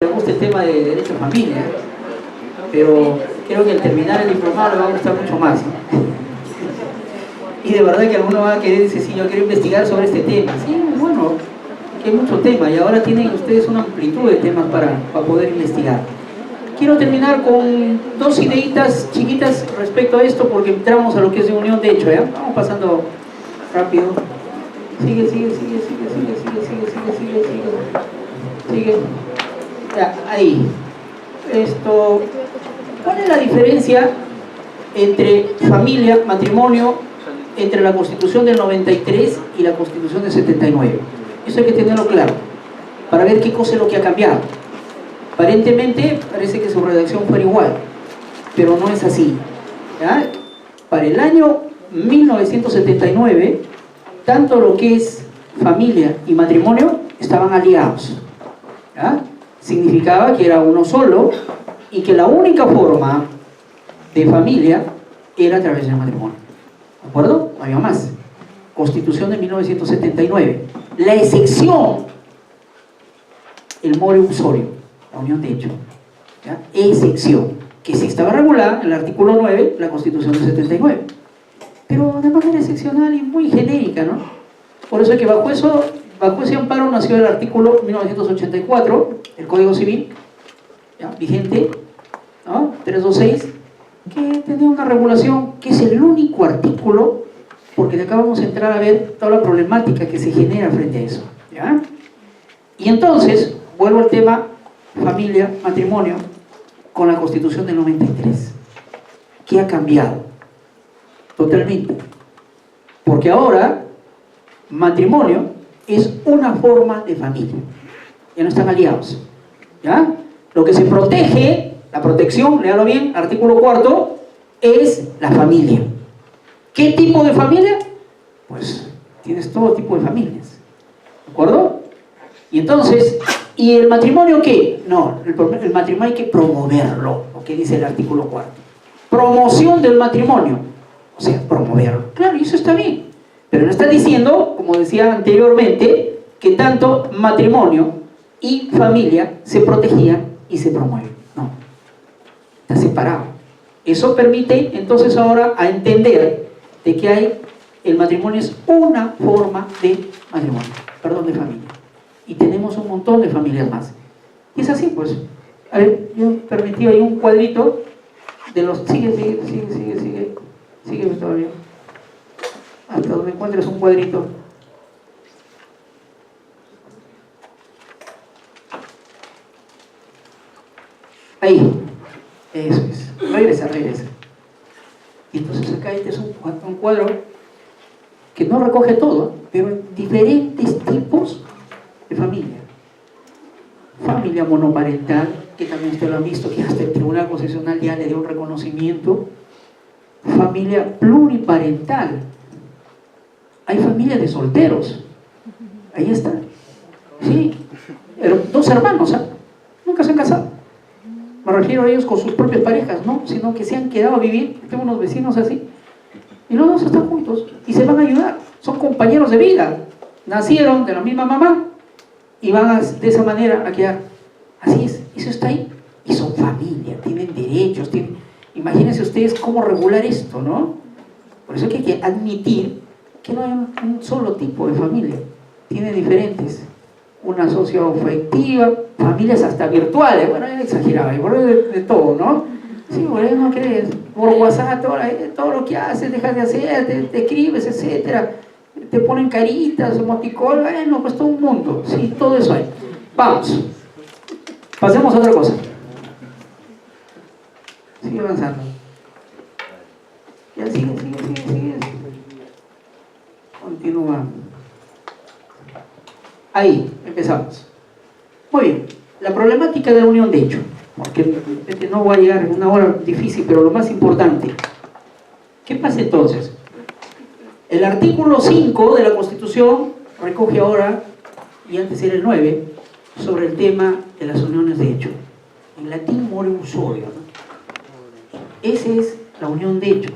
Me gusta el tema de derecho a familia, pero creo que al terminar el diplomado le va a gustar mucho más, ¿no? Y de verdad que alguno va a querer decir, sí, yo quiero investigar sobre este tema. Sí, bueno, que hay mucho tema y ahora tienen ustedes una amplitud de temas para poder investigar. Quiero terminar con dos ideitas chiquitas respecto a esto porque entramos a lo que es de unión de hecho, ¿ya? Vamos pasando rápido. Sigue. Ya, ahí. Esto, ¿cuál es la diferencia entre familia, matrimonio, entre la Constitución del 93 y la Constitución del 79? Eso hay que tenerlo claro, para ver qué cosa es lo que ha cambiado. Aparentemente parece que su redacción fuera igual, pero no es así, ¿ya? Para el año 1979, tanto lo que es familia y matrimonio estaban aliados, ¿ya? Significaba que era uno solo y que la única forma de familia era a través del matrimonio. ¿De acuerdo? No había más. Constitución de 1979. La excepción, el more usurio, la unión de hecho. ¿Ya? Excepción, que sí estaba regulada en el artículo 9 de la Constitución del 79. Pero de manera excepcional y muy genérica, ¿no? Por eso es que bajo ese amparo nació el artículo 1984, el Código Civil, ¿ya? Vigente, ¿no? 326, que tenía una regulación que es el único artículo, porque de acá vamos a entrar a ver toda la problemática que se genera frente a eso, ¿ya? Y entonces, vuelvo al tema familia, matrimonio, con la Constitución del 93. ¿Qué ha cambiado? Totalmente. Porque ahora, matrimonio es una forma de familia. Ya no están aliados, ¿ya? Lo que se protege, la protección, léalo bien, artículo 4, es la familia. ¿Qué tipo de familia? Pues tienes todo tipo de familias, ¿de acuerdo? Y entonces, ¿y el matrimonio qué? No, el matrimonio hay que promoverlo, lo que dice el artículo 4. Promoción del matrimonio, o sea, promoverlo. Claro, y eso está bien, pero no está diciendo, como decía anteriormente, que tanto matrimonio y familia se protegían y se promueven. No, está separado. Eso permite entonces ahora a entender de que el matrimonio es una forma de matrimonio, perdón, de familia. Y tenemos un montón de familias más. Y es así, pues. A ver, yo permití ahí un cuadrito de los... Sigue todavía. Hasta donde encuentres un cuadrito. Ahí. Eso es. Regresa. Y entonces acá este es un cuadro que no recoge todo, pero en diferentes tipos de familia. Familia monoparental, que también ustedes lo han visto, que hasta el Tribunal Constitucional ya le dio un reconocimiento. Familia pluriparental. Hay familias de solteros. Ahí está. Sí. Pero dos hermanos, ¿eh? Nunca se han casado. Me refiero a ellos con sus propias parejas, no, sino que se han quedado a vivir. Tengo unos vecinos así. Y los dos están juntos y se van a ayudar. Son compañeros de vida. Nacieron de la misma mamá y van de esa manera a quedar. Así es, eso está ahí. Y son familia, tienen derechos, Imagínense ustedes cómo regular esto, ¿no? Por eso hay que admitir que no hay un solo tipo de familia. Tiene diferentes. Una socioafectiva, familias hasta virtuales. Bueno, ya exageraba, y por de todo, ¿no? Sí, bueno, no crees. Por WhatsApp, todo lo que haces, dejas de hacer, te escribes, etcétera. Te ponen caritas, emoticón, bueno, pues todo un mundo. Sí, todo eso hay. Vamos. Pasemos a otra cosa. Sigue avanzando. Ya sigue. Continúa. Ahí, empezamos. Muy bien. La problemática de la unión de hecho. Porque no voy a llegar en una hora difícil, pero lo más importante. ¿Qué pasa entonces? El artículo 5 de la Constitución recoge ahora, y antes era el 9, sobre el tema de las uniones de hecho. En latín more usurio, ¿no? Esa es la unión de hecho.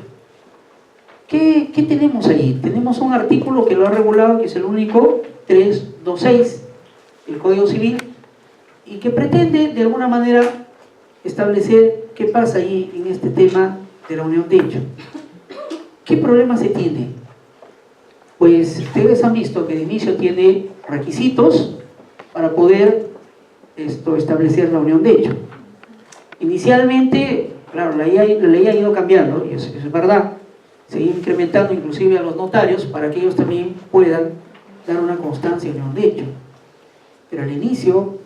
¿Qué tenemos ahí? Tenemos un artículo que lo ha regulado, que es el único, 326, el Código Civil, y que pretende de alguna manera establecer qué pasa ahí en este tema de la unión de hecho. ¿Qué problema se tiene? Pues ustedes han visto que de inicio tiene requisitos para poder establecer la unión de hecho. Inicialmente, claro, la ley ha ido cambiando, y eso es verdad, se ha ido incrementando inclusive a los notarios para que ellos también puedan dar una constancia de unión de hecho. Pero al inicio,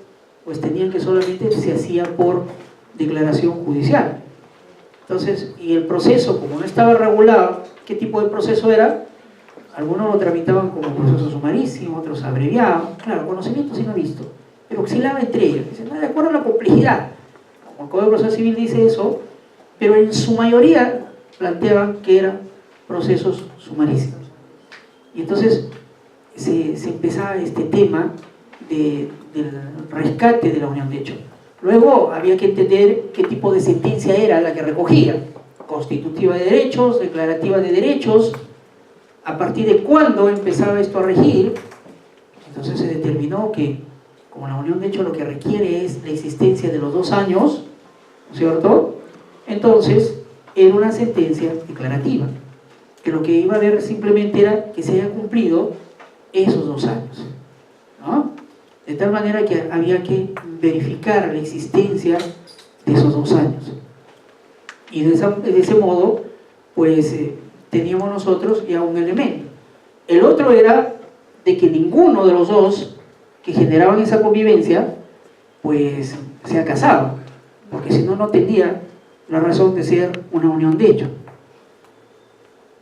pues tenían que solamente se hacía por declaración judicial. Entonces, y el proceso, como no estaba regulado, ¿qué tipo de proceso era? Algunos lo tramitaban como proceso sumarísimo, otros abreviados. Claro, conocimiento sí lo he visto, pero oscilaba entre ellos. Dicen, no, de acuerdo a la complejidad. Como el Código de Proceso Civil dice eso, pero en su mayoría planteaban que eran procesos sumarísimos. Y entonces se empezaba este tema del rescate de la unión de hecho. Luego había que entender qué tipo de sentencia era la que recogía: constitutiva de derechos, declarativa de derechos, a partir de cuándo empezaba esto a regir. Entonces se determinó que, como la unión de hecho lo que requiere es la existencia de los 2 años, ¿no es cierto? Entonces era una sentencia declarativa, que lo que iba a ver simplemente era que se haya cumplido esos 2 años, ¿no? De tal manera que había que verificar la existencia de esos 2 años. Y de ese modo, pues teníamos nosotros ya un elemento. El otro era de que ninguno de los dos que generaban esa convivencia, pues se ha casado, porque si no, no tenía la razón de ser una unión de hecho.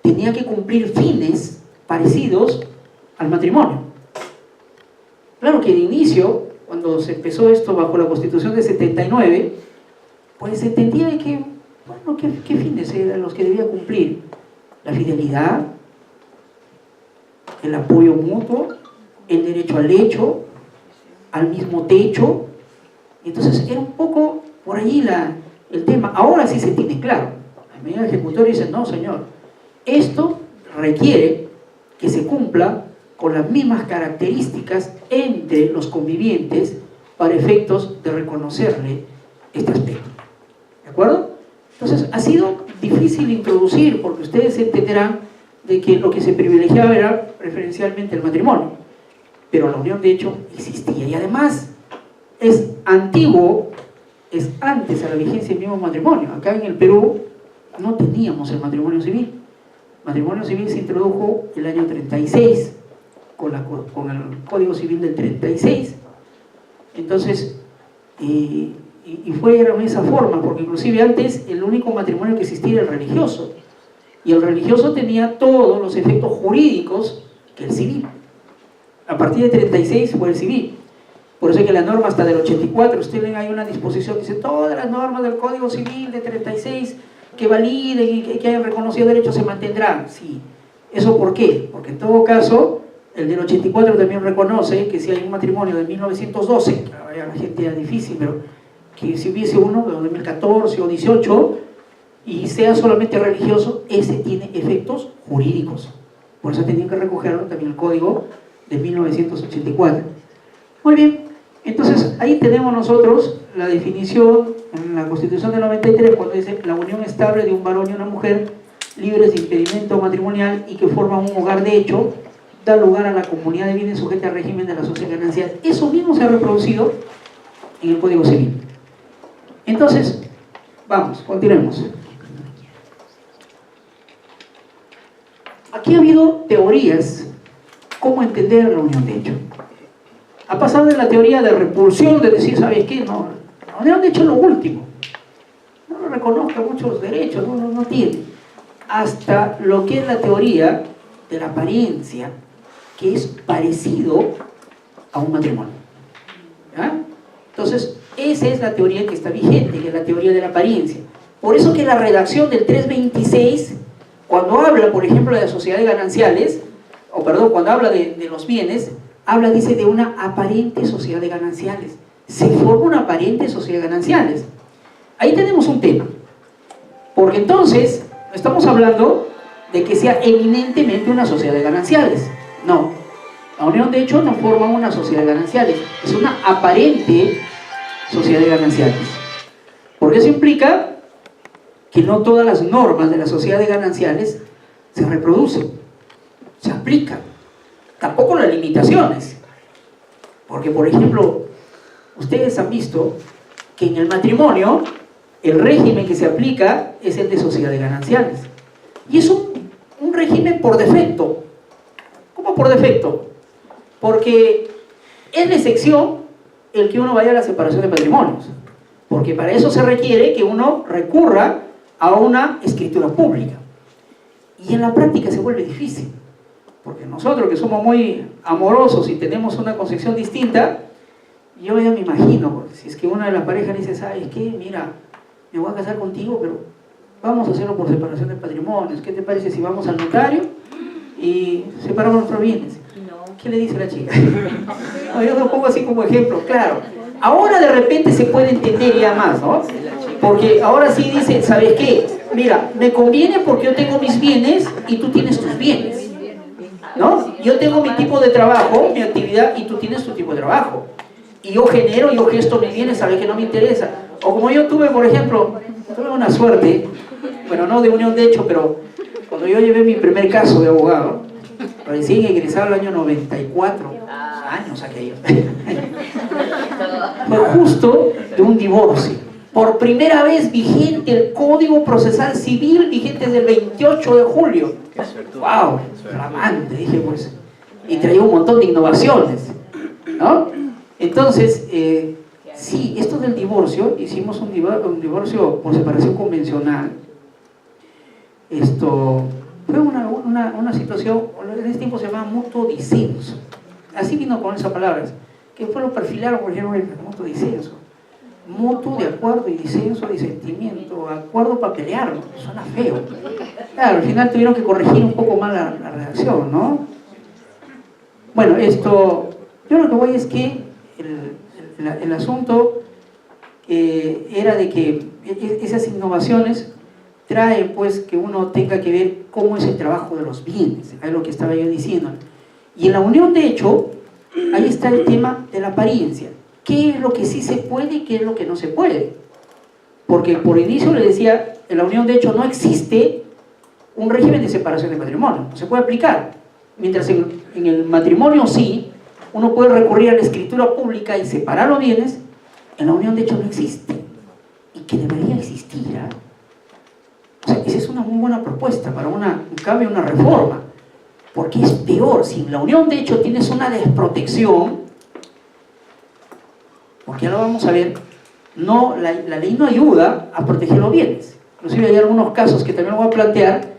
Tenía que cumplir fines parecidos al matrimonio. Claro que de inicio, cuando se empezó esto bajo la Constitución de 79, pues se entendía de que, bueno, ¿qué fines eran los que debía cumplir? La fidelidad, el apoyo mutuo, el derecho al lecho, al mismo techo. Entonces era un poco por ahí el tema. Ahora sí se tiene claro. La medida ejecutoria dice, no señor, esto requiere que se cumpla con las mismas características entre los convivientes para efectos de reconocerle este aspecto. ¿De acuerdo? Entonces ha sido difícil introducir, porque ustedes entenderán de que lo que se privilegiaba era preferencialmente el matrimonio, pero la unión de hecho existía, y además es antiguo, es antes a la vigencia del mismo matrimonio. Acá en el Perú no teníamos el matrimonio civil. El matrimonio civil se introdujo el año 36 con el Código Civil del 36. Entonces fue de esa forma, porque inclusive antes el único matrimonio que existía era el religioso, y el religioso tenía todos los efectos jurídicos que el civil. A partir de 36 fue el civil. Por eso es que la norma hasta del 84, ustedes ven, hay una disposición que dice todas las normas del Código Civil de 36 que validen y que hayan reconocido derechos se mantendrán. Sí. ¿Eso por qué? Porque en todo caso el del 84 también reconoce que si hay un matrimonio de 1912, que a la gente era difícil, pero que si hubiese uno de 2014 o 18 y sea solamente religioso, ese tiene efectos jurídicos. Por eso tenían que recogerlo también el Código de 1984. Muy bien, entonces ahí tenemos nosotros la definición en la Constitución del 93, cuando dice la unión estable de un varón y una mujer libres de impedimento matrimonial y que forman un hogar de hecho, da lugar a la comunidad de bienes sujeta al régimen de la sociedad ganancial. Eso mismo se ha reproducido en el Código Civil. Entonces, vamos, continuemos. Aquí ha habido teorías cómo entender la unión de hecho. Ha pasado de la teoría de repulsión, de decir, ¿sabes qué? No, la unión de hecho es lo último. No reconozca muchos derechos, no tiene. Hasta lo que es la teoría de la apariencia, que es parecido a un matrimonio. ¿Ya? Entonces, esa es la teoría que está vigente, que es la teoría de la apariencia. Por eso que la redacción del 326, cuando habla, por ejemplo, de las sociedades gananciales, cuando habla de los bienes, dice de una aparente sociedad de gananciales. Se forma una aparente sociedad de gananciales. Ahí tenemos un tema. Porque entonces, no estamos hablando de que sea eminentemente una sociedad de gananciales. No. La unión, de hecho, no forma una sociedad de gananciales. Es una aparente sociedades gananciales. Porque eso implica que no todas las normas de las sociedades gananciales se reproducen, se aplican. Tampoco las limitaciones. Porque, por ejemplo, ustedes han visto que en el matrimonio el régimen que se aplica es el de sociedades gananciales. Y es un régimen por defecto. ¿Cómo por defecto? Porque es la excepción el que uno vaya a la separación de patrimonios. Porque para eso se requiere que uno recurra a una escritura pública. Y en la práctica se vuelve difícil. Porque nosotros que somos muy amorosos y tenemos una concepción distinta, yo ya me imagino, porque si es que una de las parejas dice, ¿sabes qué? Mira, me voy a casar contigo, pero vamos a hacerlo por separación de patrimonios. ¿Qué te parece si vamos al notario y separamos nuestros bienes? ¿Qué le dice la chica? No, yo lo pongo así como ejemplo, claro. Ahora de repente se puede entender ya más, ¿no? Porque ahora sí dice, ¿sabes qué? Mira, me conviene porque yo tengo mis bienes y tú tienes tus bienes, ¿no? Yo tengo mi tipo de trabajo, mi actividad, y tú tienes tu tipo de trabajo. Y yo genero, yo gesto mis bienes, ¿sabes que no me interesa? O como yo tuve, por ejemplo, tuve una suerte, bueno, no de unión de hecho, pero cuando yo llevé mi primer caso de abogado, recién egresado el año 94, años aquellos, fue justo de un divorcio. Por primera vez vigente el Código Procesal Civil, vigente desde el 28 de julio. ¡Wow! Flamante, dije pues. Y traía un montón de innovaciones, ¿no? Entonces, sí, esto del divorcio, hicimos un divorcio por separación convencional. Esto fue una situación, en ese tiempo se llamaba mutuo disenso. Así vino con esas palabras, que fue lo perfilaron, por ejemplo, mutuo disenso. Mutuo de acuerdo y disenso, disentimiento, acuerdo para pelear, ¿no? Suena feo. Claro, al final tuvieron que corregir un poco más la redacción, ¿no? Bueno, yo lo que voy es que el asunto era de que esas innovaciones traen pues que uno tenga que ver cómo es el trabajo de los bienes, es lo que estaba yo diciendo. Y en la unión de hecho, ahí está el tema de la apariencia. ¿Qué es lo que sí se puede y qué es lo que no se puede? Porque por inicio le decía, en la unión de hecho no existe un régimen de separación de patrimonio, no se puede aplicar. Mientras en el matrimonio sí, uno puede recurrir a la escritura pública y separar los bienes, en la unión de hecho no existe. Y que debería existir, ¿eh? O sea, esa es una muy buena propuesta para un cambio, una reforma. Porque es peor, si en la unión de hecho tienes una desprotección, porque ya lo vamos a ver, no, la ley no ayuda a proteger los bienes. Inclusive hay algunos casos que también lo voy a plantear,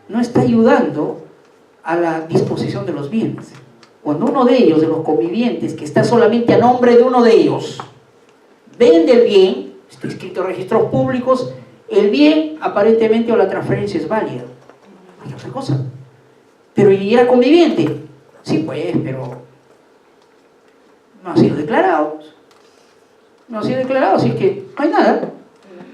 no está ayudando a la disposición de los bienes. Cuando uno de ellos, de los convivientes, que está solamente a nombre de uno de ellos, vende el bien, está inscrito en registros públicos, el bien aparentemente o la transferencia es válida. Hay otra cosa. Pero ¿y era conviviente? Sí, pues, pero no ha sido declarado. No ha sido declarado, así que no hay nada.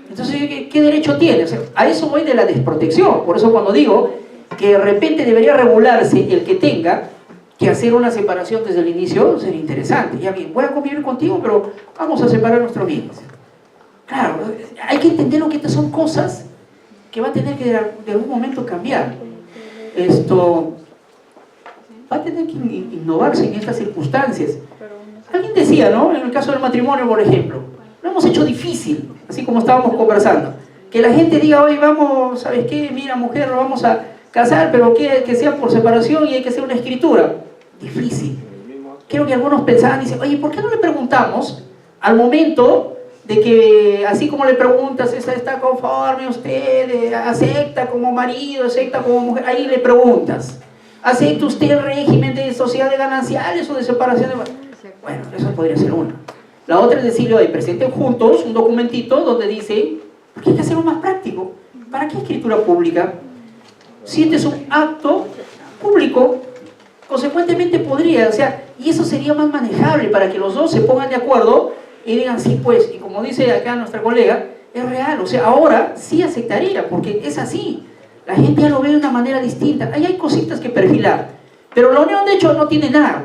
Entonces, ¿qué derecho tiene? O sea, a eso voy de la desprotección. Por eso cuando digo que de repente debería regularse el que tenga que hacer una separación desde el inicio, sería interesante. Ya bien, voy a convivir contigo, pero vamos a separar nuestros bienes. Claro, hay que entender que estas son cosas que va a tener que de algún momento cambiar. Va a tener que innovarse en estas circunstancias. Alguien decía, ¿no? En el caso del matrimonio, por ejemplo, lo hemos hecho difícil, así como estábamos conversando. Que la gente diga, oye, vamos, ¿sabes qué? Mira, mujer, lo vamos a casar, pero que sea por separación y hay que hacer una escritura. Difícil. Creo que algunos pensaban, dicen, oye, ¿por qué no le preguntamos al momento de que, así como le preguntas, ¿está conforme usted? ¿Acepta como marido? ¿Acepta como mujer? Ahí le preguntas, ¿acepta usted el régimen de sociedad de gananciales o de separación de... Bueno, eso podría ser una. La otra es decirle, oye, presenten juntos un documentito donde dice, porque hay que hacerlo más práctico. ¿Para qué escritura pública? Si este es un acto público, consecuentemente podría, o sea, y eso sería más manejable para que los dos se pongan de acuerdo y digan, sí, pues, y como dice acá nuestra colega, es real, o sea, ahora sí aceptaría, porque es así. La gente ya lo ve de una manera distinta. Ahí hay cositas que perfilar, pero la unión de hecho no tiene nada.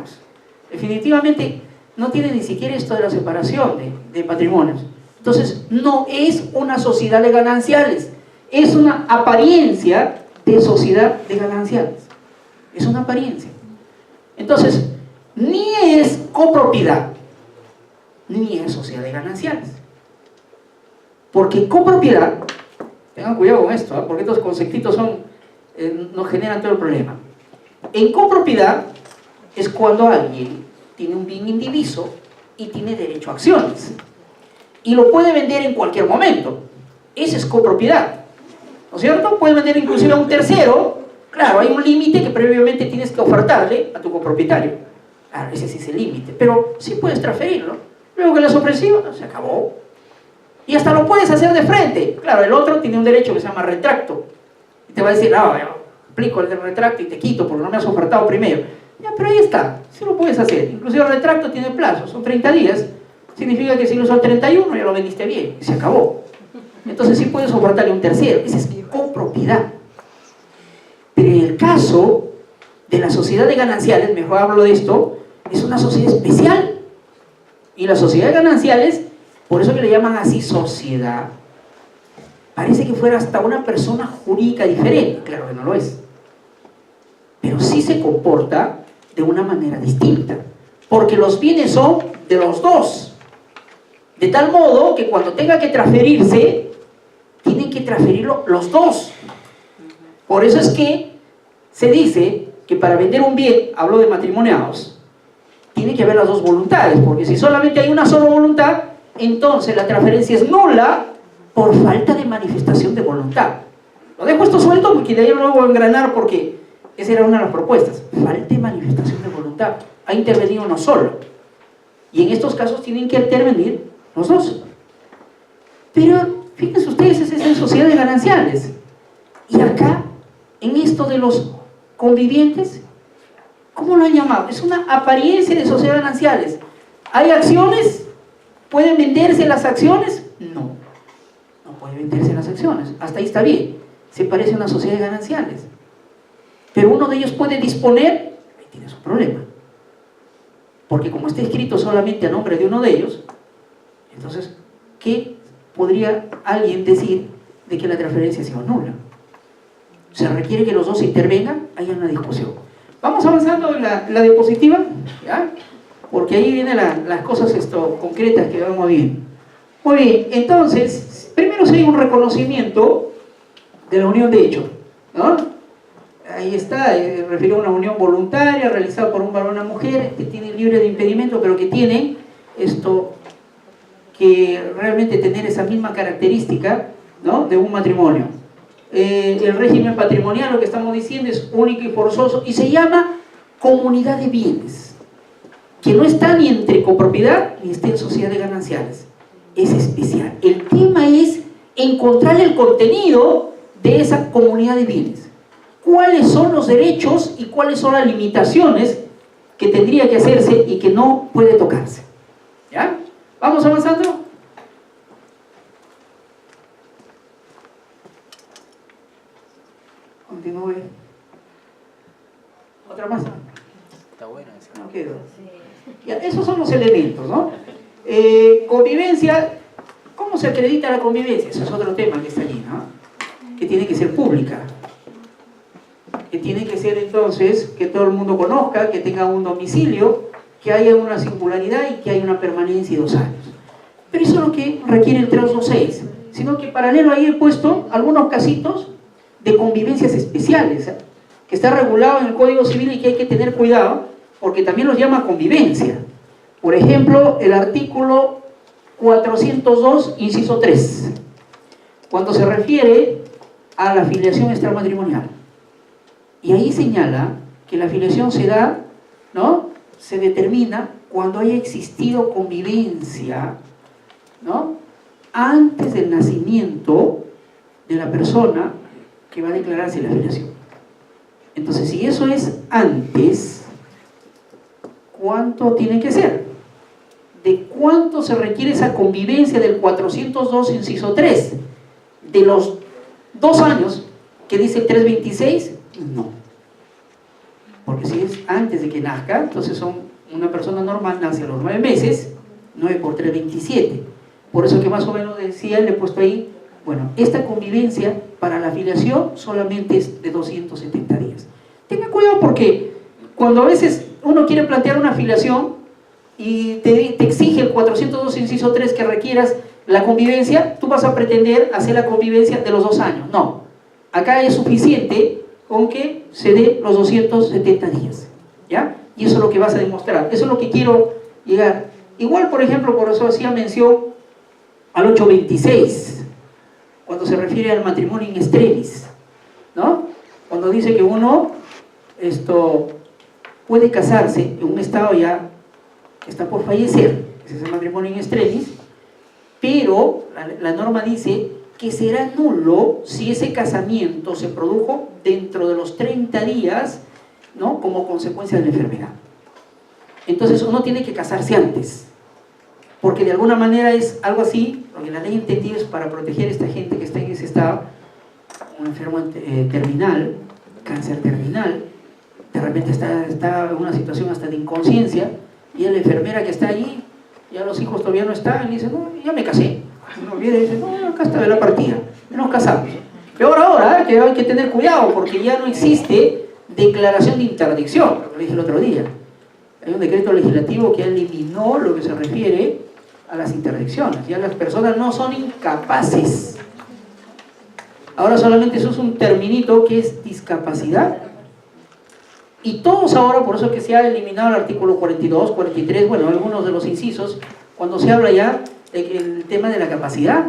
Definitivamente no tiene ni siquiera esto de la separación de patrimonios. Entonces, no es una sociedad de gananciales, es una apariencia de sociedad de gananciales. Es una apariencia. Entonces, ni es copropiedad, ni es sociedad de gananciales. Porque copropiedad, tengan cuidado con esto, porque estos conceptitos nos generan todo el problema. En copropiedad es cuando alguien tiene un bien indiviso y tiene derecho a acciones. Y lo puede vender en cualquier momento. Esa es copropiedad. ¿No es cierto? Puede vender inclusive a un tercero. Claro, hay un límite que previamente tienes que ofertarle a tu copropietario. Claro, ese sí es el límite. Pero sí puedes transferirlo. Luego que lo has ofrecido, se acabó. Y hasta lo puedes hacer de frente. Claro, el otro tiene un derecho que se llama retracto. Y te va a decir, yo aplico el retracto y te quito porque no me has ofertado primero. Ya, pero ahí está. Sí lo puedes hacer. Inclusive el retracto tiene plazo. Son 30 días. Significa que si lo usó el 31 ya lo vendiste bien. Y se acabó. Entonces sí puedes ofertarle a un tercero. Esa es copropiedad. Pero en el caso de la sociedad de gananciales, mejor hablo de esto, es una sociedad especial. Y la sociedad de gananciales, por eso que le llaman así sociedad, parece que fuera hasta una persona jurídica diferente. Claro que no lo es. Pero sí se comporta de una manera distinta. Porque los bienes son de los dos. De tal modo que cuando tenga que transferirse, tienen que transferirlo los dos. Por eso es que se dice que para vender un bien, hablo de matrimoniados, tiene que haber las dos voluntades, porque si solamente hay una sola voluntad, entonces la transferencia es nula por falta de manifestación de voluntad. Lo dejo esto suelto porque de ahí lo voy a engranar porque esa era una de las propuestas. Falta de manifestación de voluntad. Ha intervenido uno solo. Y en estos casos tienen que intervenir los dos. Pero fíjense ustedes, esa es en sociedad de gananciales. Y acá, en esto de los convivientes, ¿cómo lo han llamado? Es una apariencia de sociedad de gananciales. ¿Hay acciones? ¿Pueden venderse las acciones? No, no pueden venderse las acciones. Hasta ahí está bien. Se parece a una sociedad de gananciales. Pero uno de ellos puede disponer, ahí tienes un problema. Porque como está escrito solamente a nombre de uno de ellos, entonces, ¿qué podría alguien decir de que la transferencia sea nula? Se requiere que los dos intervengan, hay una discusión. Vamos avanzando en la diapositiva, ¿ya? Porque ahí vienen las cosas concretas que vamos bien. Muy bien, entonces, primero se hay un reconocimiento de la unión de hecho, ¿no? Ahí está, refiere a una unión voluntaria realizada por un varón y una mujer que tienen libre de impedimento, pero que tienen que realmente tener esa misma característica, ¿no?, de un matrimonio. El régimen patrimonial, lo que estamos diciendo, es único y forzoso y se llama comunidad de bienes, que no está ni entre copropiedad ni está en sociedad de gananciales. Es especial. El tema es encontrar el contenido de esa comunidad de bienes. ¿Cuáles son los derechos y cuáles son las limitaciones que tendría que hacerse y que no puede tocarse? ¿Ya? ¿Vamos avanzando? Continúe. ¿Otra más? Está buena esa. No quedó. Ya, esos son los elementos, ¿no? Convivencia. ¿Cómo se acredita la convivencia? Eso es otro tema que está allí, ¿no? Que tiene que ser pública. Que tiene que ser entonces que todo el mundo conozca, que tenga un domicilio, que haya una singularidad y que haya una permanencia de 2 años. Pero eso es lo que requiere el 326, sino que paralelo ahí he puesto algunos casitos de convivencias especiales, que está regulado en el Código Civil y que hay que tener cuidado, porque también los llama convivencia. Por ejemplo, el artículo 402, inciso 3, cuando se refiere a la filiación extramatrimonial. Y ahí señala que la filiación se da, ¿no?, se determina cuando haya existido convivencia, ¿no?, antes del nacimiento de la persona que va a declararse la filiación. Entonces, si eso es antes, ¿cuánto tiene que ser? ¿De cuánto se requiere esa convivencia del 402, inciso 3? ¿De los 2 años que dice el 326? No. Porque si es antes de que nazca, entonces son una persona normal nace a los 9 meses, 9 por 3, 27. Por eso que más o menos decía, le he puesto ahí, bueno, esta convivencia para la filiación solamente es de 270 días. Tenga cuidado porque cuando a veces uno quiere plantear una filiación y te exige el 402 inciso 3 que requieras la convivencia, tú vas a pretender hacer la convivencia de los 2 años. No, acá es suficiente con que se dé los 270 días, ¿ya? Y eso es lo que vas a demostrar, eso es lo que quiero llegar. Igual, por ejemplo, por eso hacía mención al 826, cuando se refiere al matrimonio in extremis, ¿no? Cuando dice que uno puede casarse en un estado ya que está por fallecer, ese es el matrimonio in extremis, pero la norma dice que será nulo si ese casamiento se produjo dentro de los 30 días, ¿no? Como consecuencia de la enfermedad. Entonces uno tiene que casarse antes, porque de alguna manera es algo así, lo que la ley entendido es para proteger a esta gente que está en ese estado, un enfermo terminal, cáncer terminal, de repente está en una situación hasta de inconsciencia, y la enfermera que está allí, ya los hijos todavía no están, y dice, no, ya me casé. Uno viene y dice, no, acá está de la partida, nos casamos. Peor ahora, que hay que tener cuidado, porque ya no existe declaración de interdicción, lo dije el otro día. Hay un decreto legislativo que eliminó lo que se refiere a las interdicciones. Ya las personas no son incapaces. Ahora solamente se usa un terminito que es discapacidad. Y todos ahora, por eso que se ha eliminado el artículo 42, 43, bueno, algunos de los incisos, cuando se habla ya del tema de la capacidad.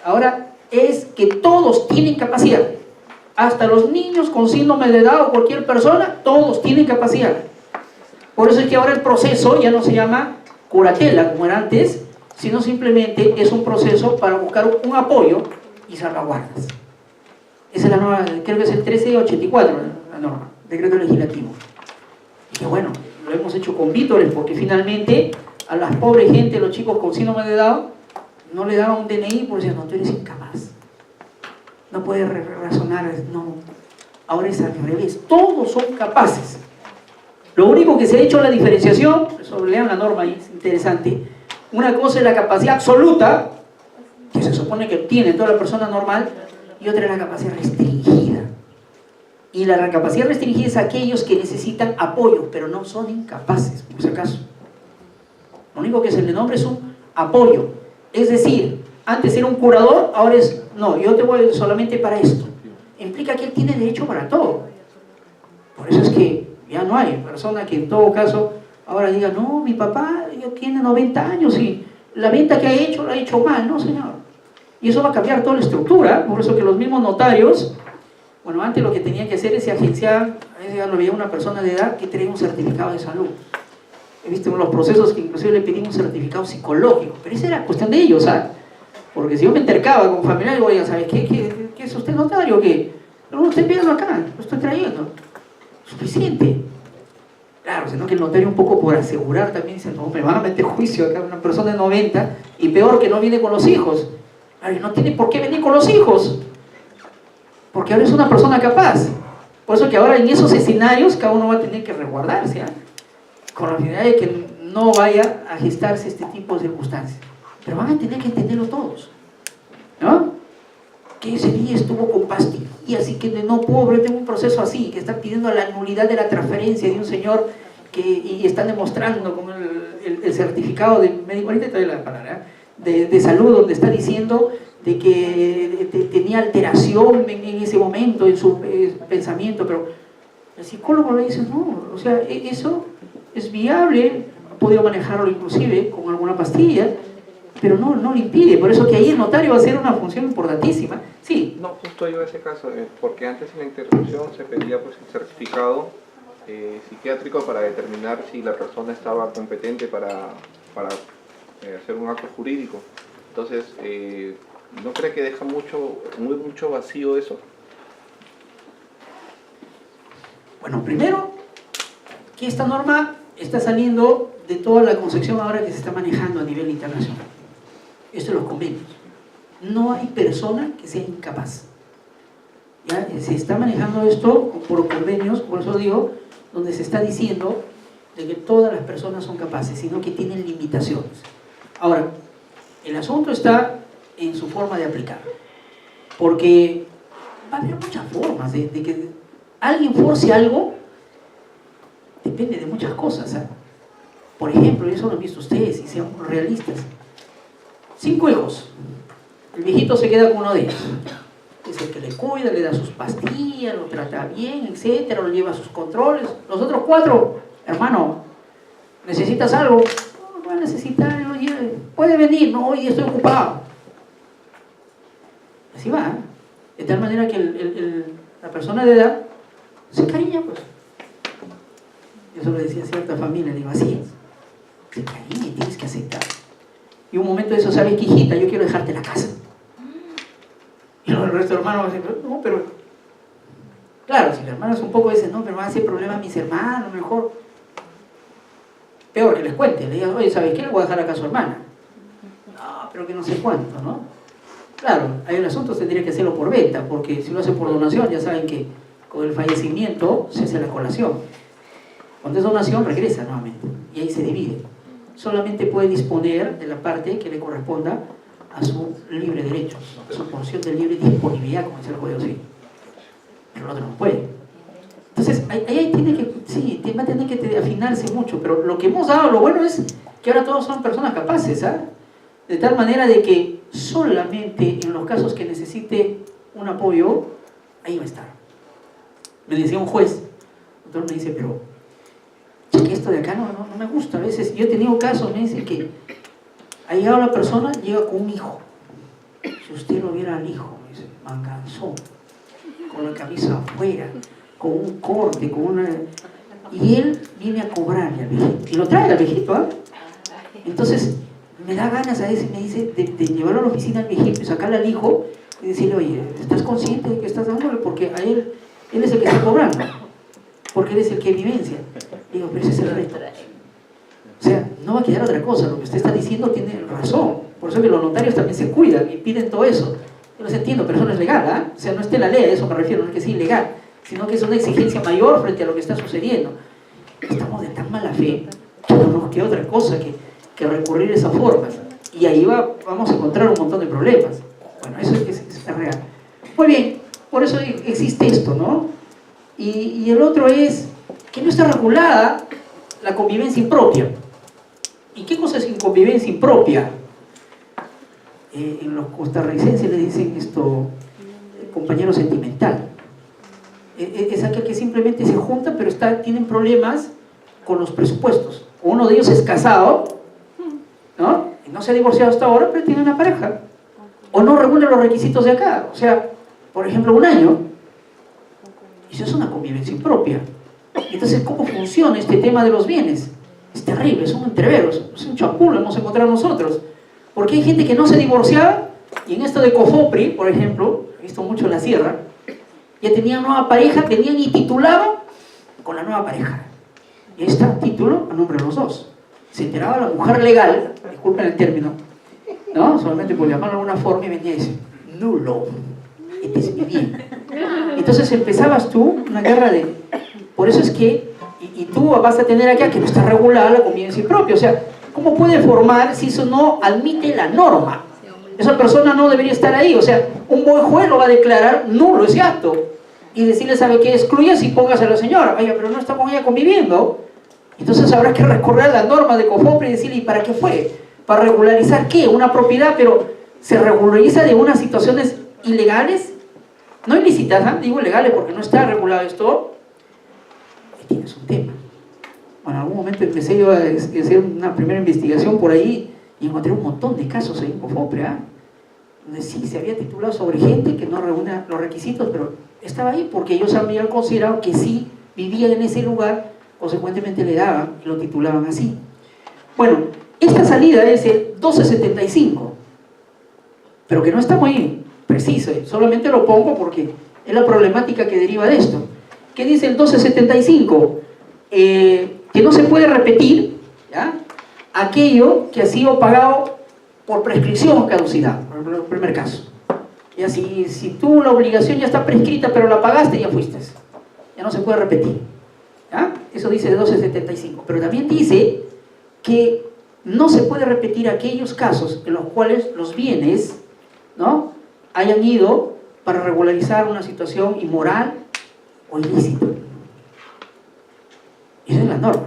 Ahora es que todos tienen capacidad. Hasta los niños con síndrome de Down o cualquier persona, todos tienen capacidad. Por eso es que ahora el proceso ya no se llama curatela como era antes, sino simplemente es un proceso para buscar un apoyo y salvaguardas. Esa es la norma, creo que es el 1384, la norma, decreto legislativo. Y que bueno, lo hemos hecho con vítores, porque finalmente a las pobres gente, los chicos con síndrome de Down, no le daban un DNI porque decían, no, tú eres incapaz. No puedes razonar, no. Ahora es al revés, todos son capaces. Lo único que se ha hecho la diferenciación, eso lean la norma ahí, es interesante. Una cosa es la capacidad absoluta, que se supone que tiene toda la persona normal, y otra es la capacidad restringida. Y la capacidad restringida es aquellos que necesitan apoyo, pero no son incapaces, por si acaso. Lo único que se le nombra es un apoyo. Es decir, antes era un curador, ahora es, no, yo te voy solamente para esto. Implica que él tiene derecho para todo. Por eso es que ya no hay persona que en todo caso ahora diga, no, mi papá ya tiene 90 años y la venta que ha hecho la ha hecho mal. No, señor. Y eso va a cambiar toda la estructura. Por eso que los mismos notarios, bueno, antes lo que tenían que hacer es agenciar, a veces ya lo veía una persona de edad que tenía un certificado de salud. He visto en los procesos que inclusive le pedían un certificado psicológico, pero esa era cuestión de ellos, ¿sabes? Porque si yo me intercaba con familiares, digo, oiga, ¿sabe qué es usted notario o qué? No, usted pídalo acá, lo estoy trayendo. Suficiente. Claro, sino que el notario un poco por asegurar también dice, no, me van a meter juicio acá una persona de 90 y peor que no viene con los hijos. Claro, no tiene por qué venir con los hijos, porque ahora es una persona capaz. Por eso que ahora en esos escenarios cada uno va a tener que resguardarse, ¿eh? Con la finalidad de que no vaya a gestarse este tipo de circunstancias. Pero van a tener que entenderlo todos, ¿no? Que ese día estuvo con pastillas y que no, pobre, tengo un proceso así, que está pidiendo la nulidad de la transferencia de un señor y están demostrando con el certificado de médico, ahorita te doy la palabra, de salud, donde está diciendo de que tenía alteración en ese momento en su pensamiento, pero el psicólogo le dice, no, o sea, eso es viable, ha podido manejarlo inclusive con alguna pastilla, pero no le impide. Por eso que ahí el notario va a hacer una función importantísima. Sí. No, justo yo ese caso, porque antes en la interrupción se pedía pues el certificado psiquiátrico para determinar si la persona estaba competente para hacer un acto jurídico. Entonces, ¿no cree que deja mucho vacío eso? Bueno, primero, que esta norma está saliendo de toda la concepción ahora que se está manejando a nivel internacional. Esto es los convenios. No hay persona que sea incapaz. ¿Ya? Se está manejando esto por convenios, por eso digo, donde se está diciendo de que todas las personas son capaces, sino que tienen limitaciones. Ahora, el asunto está en su forma de aplicar, porque va a haber muchas formas de que alguien force algo, depende de muchas cosas, ¿eh? Por ejemplo, y eso lo han visto ustedes, y sean realistas. 5 hijos, el viejito se queda con uno de ellos, es el que le cuida, le da sus pastillas, lo trata bien, etcétera, lo lleva a sus controles. Los otros 4, hermano, ¿necesitas algo? No va a necesitar, lo lleve. Puede venir, no, hoy estoy ocupado. Así va, ¿eh? De tal manera que la persona de edad se cariña, pues. Yo solo decía a cierta familia, digo, así es. Se cariña y tienes que aceptar. Y un momento de eso, ¿sabes qué, hijita? Yo quiero dejarte la casa. Y luego el resto de hermanos va a decir, no, pero... Claro, si el hermano es un poco ese, no, pero van a hacer problemas a mis hermanos, mejor. Peor que les cuente, le digan, oye, ¿sabes qué? Le voy a dejar acá a su hermana. No, pero que no sé cuánto, ¿no? Claro, hay un asunto, tendría que hacerlo por venta, porque si lo hace por donación, ya saben que con el fallecimiento se hace la colación. Cuando es donación, regresa nuevamente, y ahí se divide. Solamente puede disponer de la parte que le corresponda a su libre derecho, a su porción de libre disponibilidad, como dice el Código Civil. Pero el otro no puede. Entonces, ahí tiene que, sí, va a tener que afinarse mucho, pero lo que hemos dado, lo bueno es que ahora todos son personas capaces, ¿ah? De tal manera de que solamente en los casos que necesite un apoyo, ahí va a estar. Me decía un juez, otro me dice, pero que esto de acá no me gusta. A veces, yo he tenido casos, me dice que ha llegado la persona, llega con un hijo. Si usted lo viera al hijo, me dice, manganzón, con la camisa afuera, con un corte, con una... Y él viene a cobrarle al viejito. Y lo trae al viejito, ¿ah? Entonces, me da ganas a veces, me dice, de llevarlo a la oficina al viejito y sacarle al hijo y decirle, oye, ¿estás consciente de que estás dándole? Porque a él es el que está cobrando, porque él es el que vivencia. Digo, pero ese es el reto. O sea, no va a quedar otra cosa, lo que usted está diciendo tiene razón. Por eso que los notarios también se cuidan y piden todo eso. Yo los entiendo, pero eso no es legal, ¿ah? O sea, no está en la ley, a eso me refiero, no es que sea ilegal, sino que es una exigencia mayor frente a lo que está sucediendo. Estamos de tan mala fe que no nos queda otra cosa que recurrir a esas formas. Y ahí vamos a encontrar un montón de problemas. Bueno, eso es real. Muy bien, por eso existe esto, ¿no? Y el otro es que no está regulada la convivencia impropia. ¿Y qué cosa es convivencia impropia? En los costarricenses le dicen esto, compañero sentimental. Es aquel que simplemente se junta, pero tienen problemas con los presupuestos. Uno de ellos es casado, ¿no? Y no se ha divorciado hasta ahora, pero tiene una pareja. O no reúne los requisitos de acá. O sea, por ejemplo, 1 año. Eso es una convivencia impropia. Entonces, ¿cómo funciona este tema de los bienes? Es terrible, es un entrevero, es un chapulo, hemos encontrado nosotros. Porque hay gente que no se divorciaba, y en esto de COFOPRI, por ejemplo, he visto mucho en la sierra, ya tenían nueva pareja, tenían y titulaban con la nueva pareja. Y está título a nombre de los dos. Se enteraba la mujer legal, disculpen el término, ¿no? Solamente por llamarlo de alguna forma, y venía y decía, nulo, este es mi bien. Entonces empezabas tú una guerra de... Por eso es que, y tú vas a tener acá que no está regulada la convivencia impropia. O sea, ¿cómo puede formar si eso no admite la norma? Esa persona no debería estar ahí. O sea, un buen juez lo va a declarar nulo ese acto y decirle, ¿sabe qué? Excluyas y póngase a la señora. Oye, pero no está con ella conviviendo. Entonces habrá que recurrir a la norma de COFOPRI y decirle, ¿y para qué fue? ¿Para regularizar qué? Una propiedad, pero se regulariza de unas situaciones ilegales, no ilícitas, ¿eh? Digo ilegales porque no está regulado esto. Y tienes un tema. Bueno, en algún momento empecé yo a hacer una primera investigación por ahí y encontré un montón de casos ahí en COFOPRI, ¿eh? Donde sí se había titulado sobre gente que no reúne los requisitos, pero estaba ahí porque ellos habían considerado que sí vivía en ese lugar, consecuentemente le daban y lo titulaban así. Bueno, esta salida es el 1275, pero que no está muy preciso, solamente lo pongo porque es la problemática que deriva de esto. ¿Qué dice el 1275? Que no se puede repetir, ¿ya?, aquello que ha sido pagado por prescripción o caducidad, por el primer caso. Y así, si tú la obligación ya está prescrita pero la pagaste, ya fuiste, ya no se puede repetir. ¿Ya? Eso dice de 1275. Pero también dice que no se puede repetir aquellos casos en los cuales los bienes, ¿no?, hayan ido para regularizar una situación inmoral o ilícita. Esa es la norma.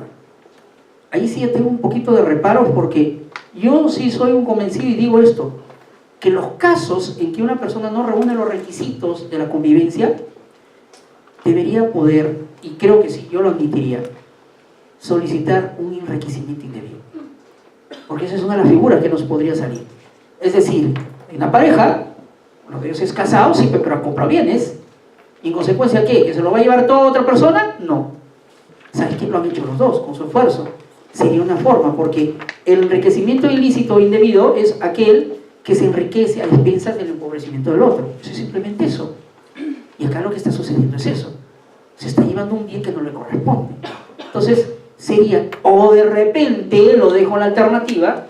Ahí sí yo tengo un poquito de reparos, porque yo sí soy un convencido y digo esto, que los casos en que una persona no reúne los requisitos de la convivencia, debería poder, y creo que sí, yo lo admitiría, solicitar un enriquecimiento indebido. Porque esa es una de las figuras que nos podría salir. Es decir, en la pareja, uno de ellos es casado, sí, pero compra bienes. ¿Y en consecuencia qué? ¿Que se lo va a llevar toda otra persona? No. ¿Sabes qué? Lo han hecho los dos, con su esfuerzo. Sería una forma, porque el enriquecimiento ilícito o indebido es aquel que se enriquece a expensas del empobrecimiento del otro. Eso es simplemente eso. Y acá lo que está sucediendo es eso. Se está llevando un bien que no le corresponde. Entonces, sería, o de repente, lo dejo en la alternativa,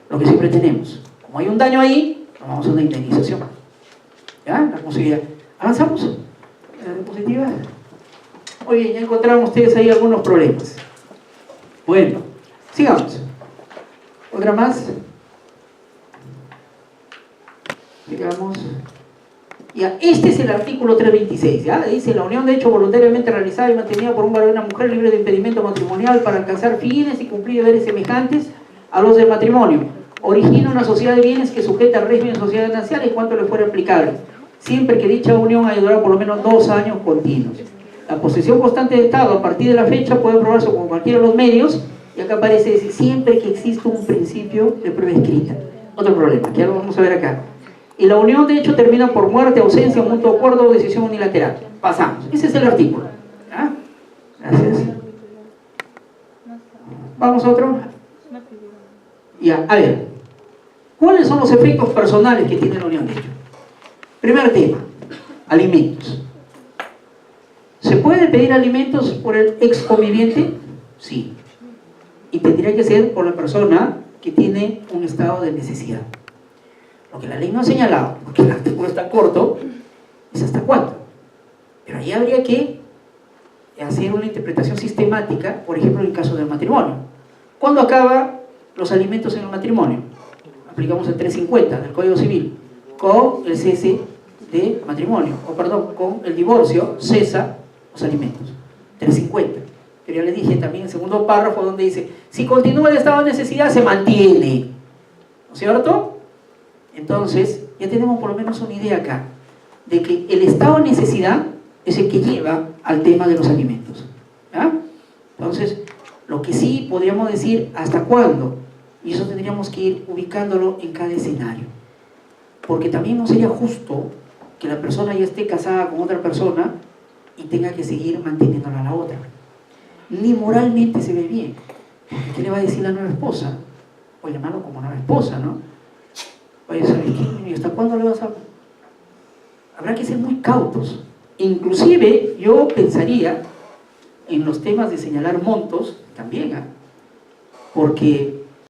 lo que siempre tenemos. Como hay un daño ahí, nos vamos a una indemnización. ¿Ya? La posibilidad. ¿Avanzamos? ¿La diapositiva? Muy bien, ya encontraron ustedes ahí algunos problemas. Bueno, sigamos. ¿Otra más? Digamos. Ya, este es el artículo 326, ¿ya? Dice: la unión de hecho voluntariamente realizada y mantenida por un varón y una mujer libre de impedimento matrimonial para alcanzar fines y cumplir deberes semejantes a los del matrimonio origina una sociedad de bienes que sujeta al régimen de sociedad ganancial en cuanto le fuera aplicable, siempre que dicha unión haya durado por lo menos 2 años continuos. La posesión constante de Estado a partir de la fecha puede probarse con cualquiera de los medios, y acá aparece decir, siempre que exista un principio de prueba escrita. Otro problema, que ya lo vamos a ver acá. Y la unión de hecho termina por muerte, ausencia, mutuo acuerdo o decisión unilateral. Pasamos. Ese es el artículo. ¿Ya? Gracias. Vamos a otro. Ya, a ver. ¿Cuáles son los efectos personales que tiene la unión de hecho? Primer tema, alimentos. ¿Se puede pedir alimentos por el ex conviviente? Sí. Y tendría que ser por la persona que tiene un estado de necesidad. Lo que la ley no ha señalado, porque el artículo está corto, es hasta cuándo. Pero ahí habría que hacer una interpretación sistemática, por ejemplo, en el caso del matrimonio. ¿Cuándo acaban los alimentos en el matrimonio? Aplicamos el 350 del Código Civil. Con el cese de matrimonio, o perdón, con el divorcio cesa los alimentos. 350. Pero ya les dije también el segundo párrafo donde dice, si continúa el estado de necesidad se mantiene. ¿No es cierto? Entonces, ya tenemos por lo menos una idea acá, de que el estado de necesidad es el que lleva al tema de los alimentos. ¿Ya? Entonces, lo que sí podríamos decir, ¿hasta cuándo? Y eso tendríamos que ir ubicándolo en cada escenario. Porque también no sería justo que la persona ya esté casada con otra persona y tenga que seguir manteniéndola a la otra. Ni moralmente se ve bien. Porque ¿qué le va a decir la nueva esposa? O llamarlo como nueva esposa, ¿no? Oye, ¿sabes qué? ¿Y hasta cuándo le vas a...? Habrá que ser muy cautos. Inclusive, yo pensaría en los temas de señalar montos también, ¿eh? Porque